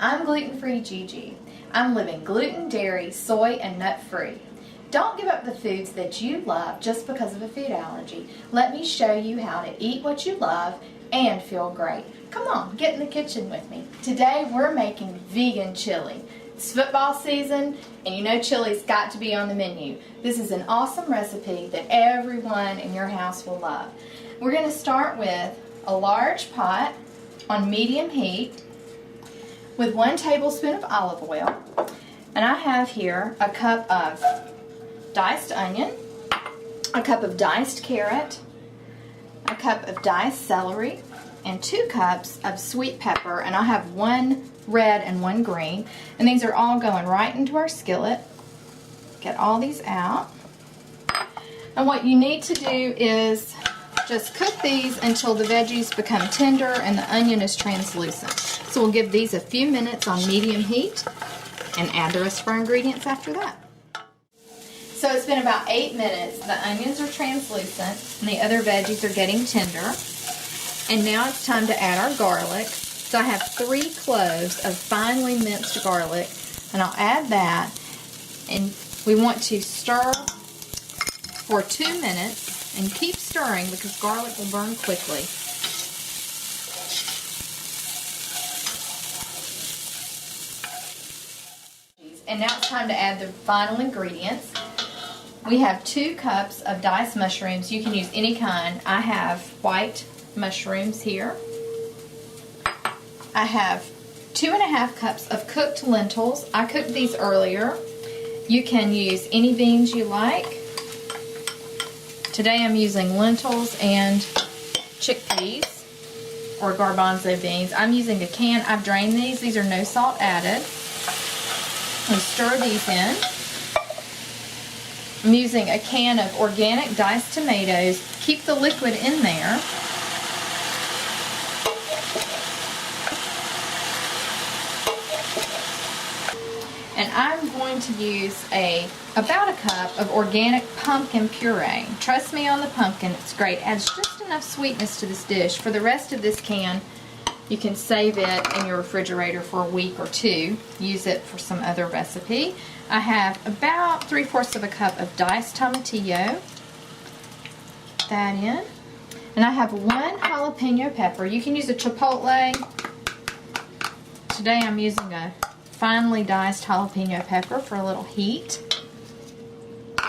I'm gluten-free Gigi. I'm living gluten, dairy, soy, and nut-free. Don't give up the foods that you love just because of a food allergy. Let me show you how to eat what you love and feel great. Come on, get in the kitchen with me. Today we're making vegan chili. It's football season, and you know chili's got to be on the menu. This is an awesome recipe that everyone in your house will love. We're going to start with a large pot on medium heat with 1 tablespoon of olive oil. And I have here a cup of diced onion, a cup of diced carrot, a cup of diced celery, and 2 cups of sweet pepper, and I have 1 red and 1 green, and these are all going right into our skillet. Get all these out, and what you need to do is just cook these until the veggies become tender and the onion is translucent. So we'll give these a few minutes on medium heat and add the rest of our ingredients after that. So it's been about 8 minutes. The onions are translucent and the other veggies are getting tender. And now it's time to add our garlic. So I have 3 cloves of finely minced garlic, and I'll add that. And we want to stir for 2 minutes and keep stirring because garlic will burn quickly. And now it's time to add the final ingredients. We have 2 cups of diced mushrooms. You can use any kind. I have white mushrooms here. I have 2½ cups of cooked lentils. I cooked these earlier. You can use any beans you like. Today I'm using lentils and chickpeas or garbanzo beans. I'm using a can. I've drained these. These are no salt added. And stir these in. I'm using a can of organic diced tomatoes. Keep the liquid in there. And I'm going to use about a cup of organic pumpkin puree. Trust me on the pumpkin, it's great. It adds just enough sweetness to this dish. For the rest of this can, you can save it in your refrigerator for a week or 2. Use it for some other recipe. I have about 3/4 of a cup of diced tomatillo. Put that in. And I have 1 jalapeno pepper. You can use a chipotle. Today I'm using a finely diced jalapeno pepper for a little heat.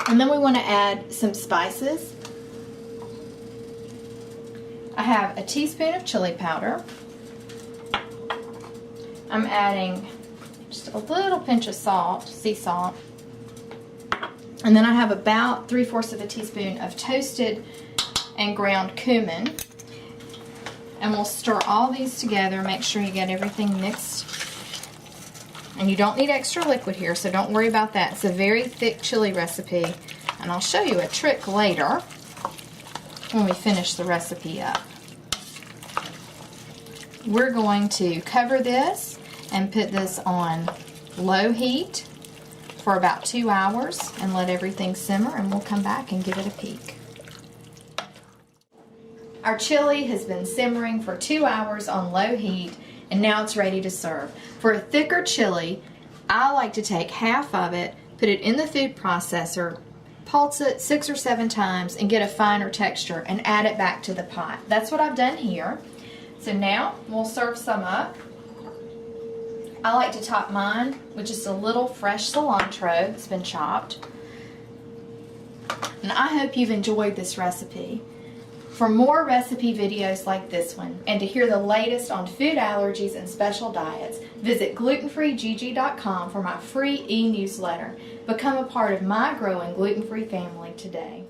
And then we want to add some spices. I have a teaspoon of chili powder. I'm adding just a little pinch of salt, sea salt. And then I have about 3/4 of a teaspoon of toasted and ground cumin. And we'll stir all these together. Make sure you get everything mixed. And you don't need extra liquid here, so don't worry about that. It's a very thick chili recipe, and I'll show you a trick later when we finish the recipe up. We're going to cover this and put this on low heat for about 2 hours and let everything simmer, and we'll come back and give it a peek. Our chili has been simmering for 2 hours on low heat, and now it's ready to serve. For a thicker chili, I like to take half of it, put it in the food processor, pulse it 6 or 7 times, and get a finer texture, and add it back to the pot. That's what I've done here. So now we'll serve some up. I like to top mine with just a little fresh cilantro that's been chopped. And I hope you've enjoyed this recipe. For more recipe videos like this one, and to hear the latest on food allergies and special diets, visit glutenfreegigi.com for my free e-newsletter. Become a part of my growing gluten-free family today.